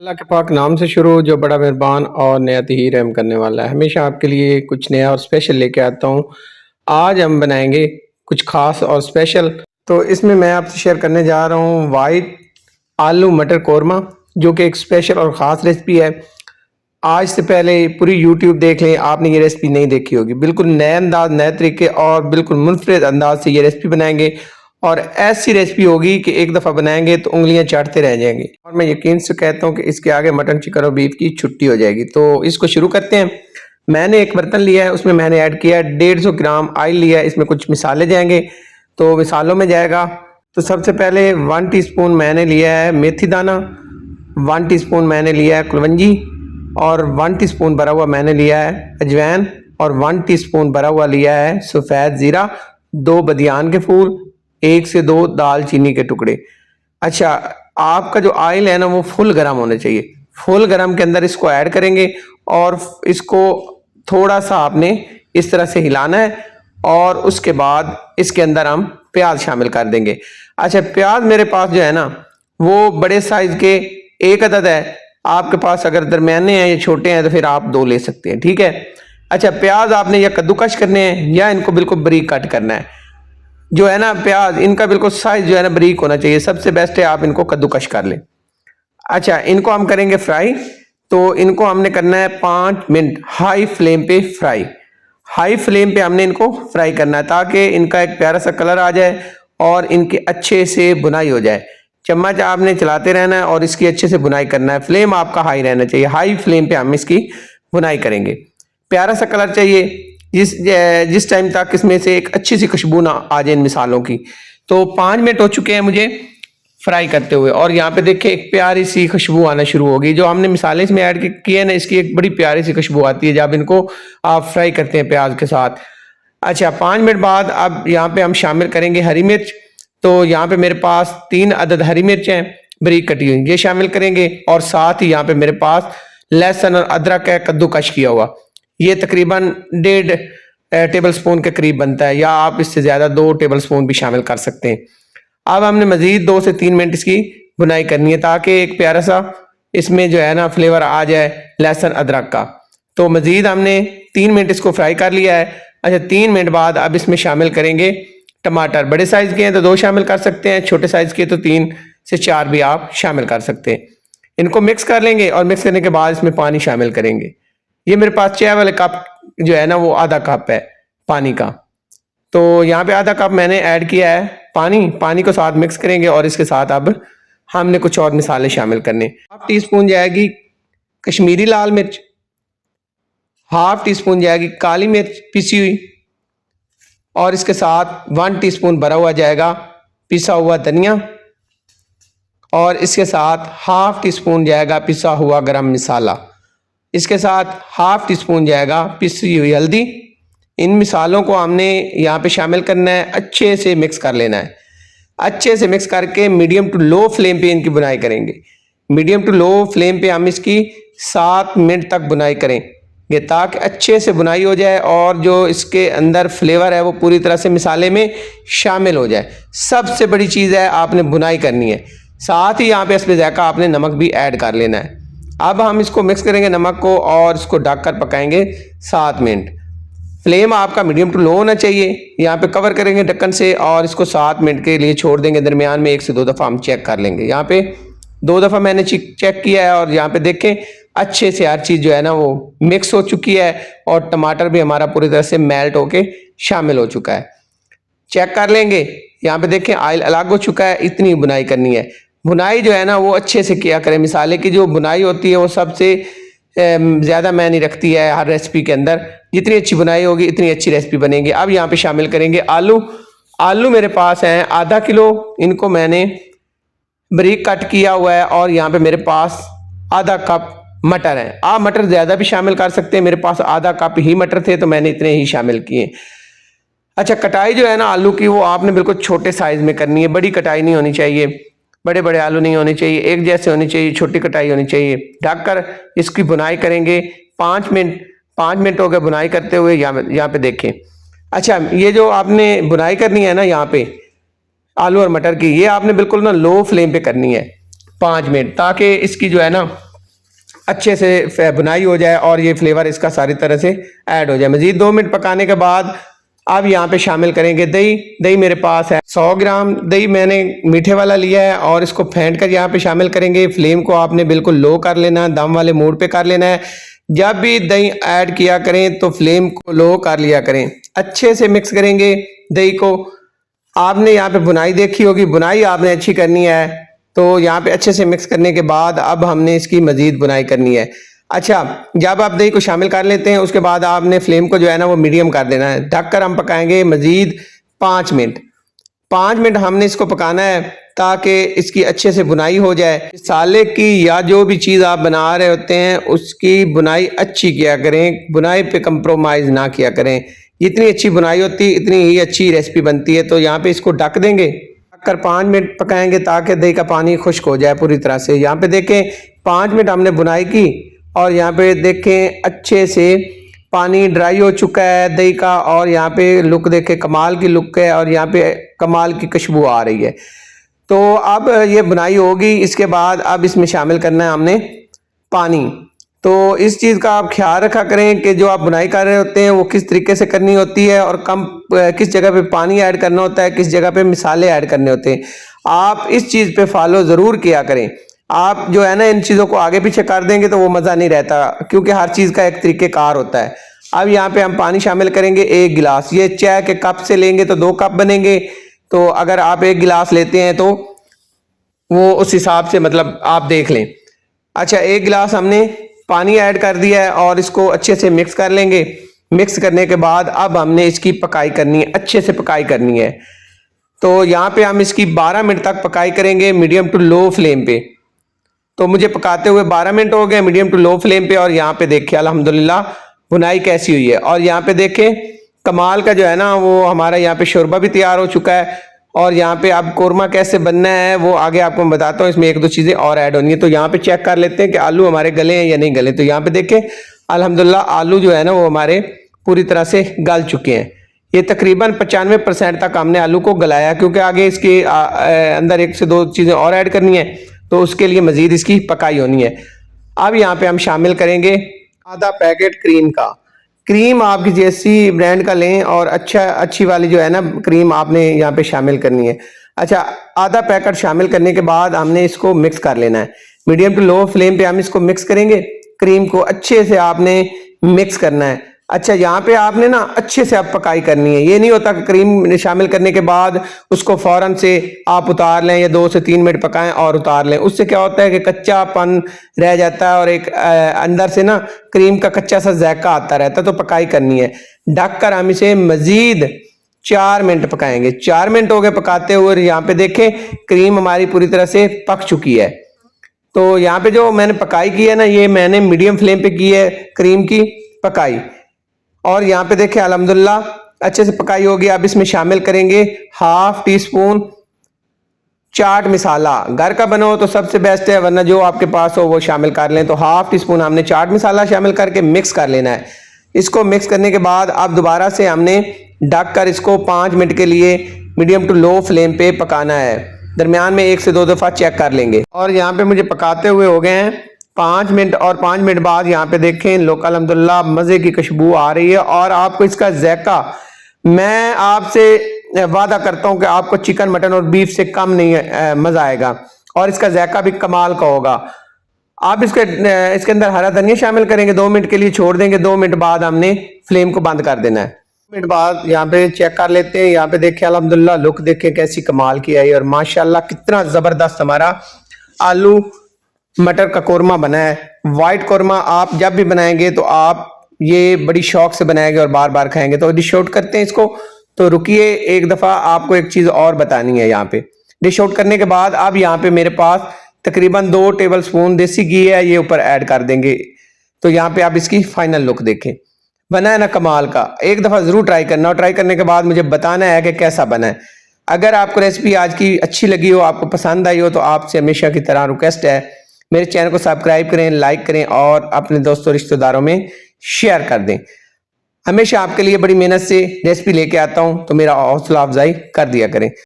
अल्लाह के पाक नाम से शुरू जो बड़ा मेहरबान और नहायत ही रहम करने वाला है। हमेशा आपके लिए कुछ नया और स्पेशल लेके आता हूँ। आज हम बनाएंगे कुछ खास और स्पेशल। तो इसमें मैं आपसे शेयर करने जा रहा हूँ वाइट आलू मटर कौरमा, जो कि एक स्पेशल और ख़ास रेसिपी है। आज से पहले पूरी यूट्यूब देख लें, आपने ये रेसिपी नहीं देखी होगी। बिल्कुल नए अंदाज, नए तरीके और बिल्कुल मुनफरिद अंदाज से ये रेसिपी बनाएंगे और ऐसी रेसिपी होगी कि एक दफ़ा बनाएंगे तो उंगलियां चाटते रह जाएंगे। और मैं यकीन से कहता हूँ कि इसके आगे मटन, चिकन और बीफ की छुट्टी हो जाएगी। तो इसको शुरू करते हैं। मैंने एक बर्तन लिया है, उसमें मैंने ऐड किया है 150 ग्राम ऑयल लिया है। इसमें कुछ मिसाले जाएंगे, तो मिसालों में जाएगा। तो सबसे पहले 1 टीस्पून मैंने लिया है मेथी दाना, 1 टीस्पून मैंने लिया है कुलवंजी और 1 टीस्पून भरा हुआ मैंने लिया है अजवाइन और 1 टीस्पून भरा हुआ लिया है सफ़ेद ज़ीरा, 2 बदियान के फूल, 1 से 2 दालचीनी के टुकड़े। अच्छा, आपका जो ऑयल है ना वो फुल गर्म होना चाहिए। फुल गर्म के अंदर इसको ऐड करेंगे और इसको थोड़ा सा आपने इस तरह से हिलाना है और उसके बाद इसके अंदर हम प्याज शामिल कर देंगे। अच्छा, प्याज मेरे पास जो है ना वो बड़े साइज के 1 अदद है। आपके पास अगर दरमियाने हैं या छोटे हैं तो फिर आप 2 ले सकते हैं, ठीक है। अच्छा, प्याज आपने या कद्दूकश करने हैं या इनको बिल्कुल बारीक कट करना है। जो है ना प्याज, इनका बिल्कुल साइज जो है ना बारीक होना चाहिए। सबसे बेस्ट है आप इनको कद्दूकश कर लें। अच्छा, इनको हम करेंगे फ्राई। तो इनको हमने करना है 5 मिनट हाई फ्लेम पे फ्राई। हाई फ्लेम पे हमने इनको फ्राई करना है ताकि इनका एक प्यारा सा कलर आ जाए और इनके अच्छे से बुनाई हो जाए। चम्मच आपने चलाते रहना है और इसकी अच्छे से बुनाई करना है। फ्लेम आपका हाई रहना चाहिए। हाई फ्लेम पे हम इसकी बुनाई करेंगे। प्यारा सा कलर चाहिए जिस टाइम तक इसमें से एक अच्छी सी खुशबू ना आ जाए इन मिसालों की। तो 5 मिनट हो चुके हैं मुझे फ्राई करते हुए और यहाँ पे देखिए एक प्यारी सी खुशबू आना शुरू होगी। जो हमने मिसाले इसमें ऐड किए ना, इसकी एक बड़ी प्यारी सी खुशबू आती है जब इनको आप फ्राई करते हैं प्याज के साथ। अच्छा, 5 मिनट बाद अब यहाँ पे हम शामिल करेंगे हरी मिर्च। तो यहाँ पे मेरे पास 3 अदद हरी मिर्च हैं बारीक कटी हुई, ये शामिल करेंगे और साथ ही यहाँ पे मेरे पास लहसुन और अदरक है कद्दूकश किया हुआ। ये तकरीबन 1.5 टेबल स्पून के करीब बनता है, या आप इससे ज़्यादा 2 टेबल स्पून भी शामिल कर सकते हैं। अब हमने मज़ीद 2 से 3 मिनट इसकी बुनाई करनी है ताकि एक प्यारा सा इसमें जो है ना फ्लेवर आ जाए लहसुन अदरक का। तो मज़ीद हमने 3 मिनट इसको फ्राई कर लिया है। अच्छा, 3 मिनट बाद अब इसमें शामिल करेंगे टमाटर। बड़े साइज़ के हैं तो 2 शामिल कर सकते हैं, छोटे साइज़ के तो 3 से 4 भी आप शामिल कर सकते हैं। इनको मिक्स कर लेंगे और मिक्स करने के बाद इसमें पानी शामिल करेंगे। ये मेरे पास चाय वाले कप जो है ना वो आधा कप है पानी का। तो यहाँ पे आधा कप मैंने ऐड किया है पानी को साथ मिक्स करेंगे और इसके साथ अब हमने कुछ और मिसाले शामिल करने। 1/2 टीस्पून जाएगी कश्मीरी लाल मिर्च, 1/2 टीस्पून जाएगी काली मिर्च पिसी हुई और इसके साथ 1 टीस्पून भरा हुआ जाएगा पिसा हुआ धनिया और इसके साथ 1/2 टीस्पून जाएगा पिसा हुआ गरम मसाला। इसके साथ 1/2 टीस्पून जाएगा पिसी हुई हल्दी। इन मिसालों को हमने यहाँ पे शामिल करना है, अच्छे से मिक्स कर लेना है। अच्छे से मिक्स करके मीडियम टू लो फ्लेम पे इनकी बुनाई करेंगे। मीडियम टू लो फ्लेम पे हम इसकी 7 मिनट तक बुनाई करेंगे ताकि अच्छे से बुनाई हो जाए और जो इसके अंदर फ्लेवर है वो पूरी तरह से मिसाले में शामिल हो जाए। सबसे बड़ी चीज़ है आपने बुनाई करनी है। साथ ही यहाँ पे इसमें ज़ायका आपने नमक भी ऐड कर लेना है। अब हम इसको मिक्स करेंगे नमक को और इसको ढककर पकाएंगे 7 मिनट। फ्लेम आपका मीडियम टू लो होना चाहिए। यहाँ पे कवर करेंगे ढक्कन से और इसको 7 मिनट के लिए छोड़ देंगे। दरमियान में 1 से 2 दफ़ा हम चेक कर लेंगे। यहाँ पे 2 दफ़ा मैंने चेक किया है और यहाँ पे देखें अच्छे से हर चीज़ जो है ना वो मिक्स हो चुकी है और टमाटर भी हमारा पूरी तरह से मेल्ट होके शामिल हो चुका है। चेक कर लेंगे। यहाँ पे देखें ऑयल अलग हो चुका है। इतनी बुनाई करनी है। बुनाई जो है ना वो अच्छे से किया करें। मिसाले की जो बुनाई होती है वो सबसे ज़्यादा मायने रखती है हर रेसिपी के अंदर। जितनी अच्छी बुनाई होगी इतनी अच्छी रेसिपी बनेगी। अब यहाँ पे शामिल करेंगे आलू मेरे पास हैं आधा किलो। इनको मैंने बारीक कट किया हुआ है और यहाँ पे मेरे पास आधा कप मटर है। आप मटर ज़्यादा भी शामिल कर सकते हैं। मेरे पास आधा कप ही मटर थे तो मैंने इतने ही शामिल किए। अच्छा, कटाई जो है ना आलू की वो आपने बिल्कुल छोटे साइज़ में करनी है। बड़ी कटाई नहीं होनी चाहिए, बड़े बड़े आलू नहीं होने चाहिए, एक जैसे होनी चाहिए, छोटी कटाई होनी चाहिए। ढककर इसकी बुनाई करेंगे 5 मिनट। 5 मिनट हो गए बुनाई करते हुए। यहाँ पे देखें। अच्छा, ये जो आपने बुनाई करनी है ना यहाँ पे आलू और मटर की, ये आपने बिल्कुल ना लो फ्लेम पे करनी है 5 मिनट, ताकि इसकी जो है ना अच्छे से बुनाई हो जाए और ये फ्लेवर इसका सारी तरह से ऐड हो जाए। मज़ीद 2 मिनट पकाने के बाद अब यहाँ पे शामिल करेंगे दही। दही मेरे पास है 100 ग्राम दही मैंने मीठे वाला लिया है और इसको फेंट कर यहाँ पे शामिल करेंगे। फ्लेम को आपने बिल्कुल लो कर लेना है, दम वाले मोड पे कर लेना है। जब भी दही ऐड किया करें तो फ्लेम को लो कर लिया करें। अच्छे से मिक्स करेंगे दही को। आपने यहाँ पे बुनाई देखी होगी, बुनाई आपने अच्छी करनी है। तो यहाँ पे अच्छे से मिक्स करने के बाद अब हमने इसकी मजीद बुनाई करनी है। अच्छा, जब आप दही को शामिल कर लेते हैं उसके बाद आपने फ्लेम को जो है ना वो मीडियम कर देना है। ढककर हम पकाएंगे मजीद 5 मिनट। 5 मिनट हमने इसको पकाना है ताकि इसकी अच्छे से बुनाई हो जाए। साले की या जो भी चीज़ आप बना रहे होते हैं उसकी बुनाई अच्छी किया करें, बुनाई पे कंप्रोमाइज़ ना किया करें। जितनी अच्छी बुनाई होती है इतनी ही अच्छी रेसिपी बनती है। तो यहाँ पे इसको ढक देंगे, ढक कर 5 मिनट पकाएंगे ताकि दही का पानी खुश्क हो जाए पूरी तरह से। यहाँ पे देखें 5 मिनट हमने बुनाई की और यहाँ पे देखें अच्छे से पानी ड्राई हो चुका है दही का। और यहाँ पे लुक देखें, कमाल की लुक है और यहाँ पे कमाल की खुशबू आ रही है। तो अब ये बुनाई होगी, इसके बाद अब इसमें शामिल करना है हमने पानी। तो इस चीज़ का आप ख्याल रखा करें कि जो आप बुनाई कर रहे होते हैं वो किस तरीके से करनी होती है और किस जगह पे पानी ऐड करना होता है, किस जगह पे मिसाले ऐड करने होते हैं। आप इस चीज़ पे फॉलो ज़रूर किया करें। आप जो है ना इन चीज़ों को आगे पीछे कर देंगे तो वो मज़ा नहीं रहता, क्योंकि हर चीज़ का एक तरीक़ेकार होता है। अब यहाँ पे हम पानी शामिल करेंगे 1 गिलास। ये चाय के कप से लेंगे तो 2 कप बनेंगे। तो अगर आप 1 गिलास लेते हैं तो वो उस हिसाब से मतलब आप देख लें। अच्छा, 1 गिलास हमने पानी ऐड कर दिया है और इसको अच्छे से मिक्स कर लेंगे। मिक्स करने के बाद अब हमने इसकी पकाई करनी है, अच्छे से पकाई करनी है। तो यहाँ पे हम इसकी 12 मिनट तक पकाई करेंगे मीडियम टू लो फ्लेम पे। तो मुझे पकाते हुए 12 मिनट हो गए मीडियम टू लो फ्लेम पे। और यहाँ पे देखिए अल्हम्दुलिल्लाह बुनाई कैसी हुई है। और यहाँ पे देखें कमाल का जो है ना वो हमारा यहाँ पे शोरबा भी तैयार हो चुका है। और यहाँ पे अब कोरमा कैसे बनना है वो आगे आपको मैं बताता हूँ। इसमें 1-2 चीज़ें और ऐड होनी है। तो यहाँ पे चेक कर लेते हैं कि आलू हमारे गले हैं या नहीं गले। तो यहाँ पे देखें अल्हम्दुलिल्लाह आलू जो है ना वो हमारे पूरी तरह से गल चुके हैं। ये तकरीबन 95% तक हमने आलू को गलाया, क्योंकि आगे इसके अंदर 1 से 2 चीज़ें और ऐड करनी है। तो उसके लिए मज़ीद इसकी पकाई होनी है। अब यहाँ पे हम शामिल करेंगे आधा पैकेट क्रीम का। क्रीम आप किसी ब्रांड का लें और अच्छी वाली जो है ना क्रीम आपने यहाँ पे शामिल करनी है। अच्छा, आधा पैकेट शामिल करने के बाद हमने इसको मिक्स कर लेना है। मीडियम टू लो फ्लेम पे हम इसको मिक्स करेंगे। क्रीम को अच्छे से आपने मिक्स करना है। अच्छा, यहाँ पे आपने ना अच्छे से आप पकाई करनी है। ये नहीं होता कि क्रीम शामिल करने के बाद उसको फौरन से आप उतार लें या 2 से 3 मिनट पकाएं और उतार लें। उससे क्या होता है कि कच्चापन रह जाता है और एक अंदर से ना क्रीम का कच्चा सा जायका आता रहता है। तो पकाई करनी है। ढक कर हम इसे मजीद 4 मिनट पकाएंगे। 4 मिनट हो गए पकाते हुए। यहाँ पे देखें क्रीम हमारी पूरी तरह से पक चुकी है। तो यहाँ पे जो मैंने पकाई की है ना ये मैंने मीडियम फ्लेम पे की है क्रीम की पकाई। और यहाँ पे देखें अल्हम्दुलिल्लाह अच्छे से पकाई होगी। अब इसमें शामिल करेंगे 1/2 टीस्पून चाट मसाला। घर का बना हो तो सबसे बेस्ट है, वरना जो आपके पास हो वो शामिल कर लें। तो 1/2 टीस्पून हमने चाट मसाला शामिल करके मिक्स कर लेना है। इसको मिक्स करने के बाद अब दोबारा से हमने ढक कर इसको 5 मिनट के लिए मीडियम टू लो फ्लेम पे पकाना है। दरमियान में 1 से 2 दफ़ा चेक कर लेंगे। और यहाँ पे मुझे पकाते हुए हो गए हैं 5 मिनट। और 5 मिनट बाद यहाँ पे देखें लोग अल्हम्दुलिल्लाह मज़े की खुशबू आ रही है। और आपको इसका जायका मैं आपसे वादा करता हूँ कि आपको चिकन मटन और बीफ से कम नहीं मज़ा आएगा। और इसका जायका भी कमाल का होगा। आप इसके अंदर हरा धनिया शामिल करेंगे, 2 मिनट के लिए छोड़ देंगे। 2 मिनट बाद हमने फ्लेम को बंद कर देना है। 2 मिनट बाद यहाँ पे चेक कर लेते हैं। यहाँ पे देखें अल्हम्दुलिल्लाह लुक देखें कैसी कमाल की आई। और माशाल्लाह कितना ज़बरदस्त हमारा आलू मटर का कोरमा बना है। वाइट कोरमा आप जब भी बनाएंगे तो आप ये बड़ी शौक से बनाएंगे और बार बार खाएंगे। तो डिश आउट करते हैं इसको। तो रुकिए, एक दफ़ा आपको एक चीज़ और बतानी है। यहाँ पे डिश आउट करने के बाद अब यहाँ पे मेरे पास तकरीबन 2 टेबल स्पून देसी घी है, ये ऊपर ऐड कर देंगे। तो यहाँ पे आप इसकी फाइनल लुक देखें। बना है ना कमाल का। एक दफ़ा ज़रूर ट्राई करना और ट्राई करने के बाद मुझे बताना है कि कैसा बना है। अगर आपको रेसिपी आज की अच्छी लगी हो, आपको पसंद आई हो, तो आपसे हमेशा की तरह रिक्वेस्ट है मेरे चैनल को सब्सक्राइब करें, लाइक करें और अपने दोस्तों रिश्तेदारों में शेयर कर दें। हमेशा आपके लिए बड़ी मेहनत से रेसिपी लेके आता हूं, तो मेरा हौसला अफजाई कर दिया करें।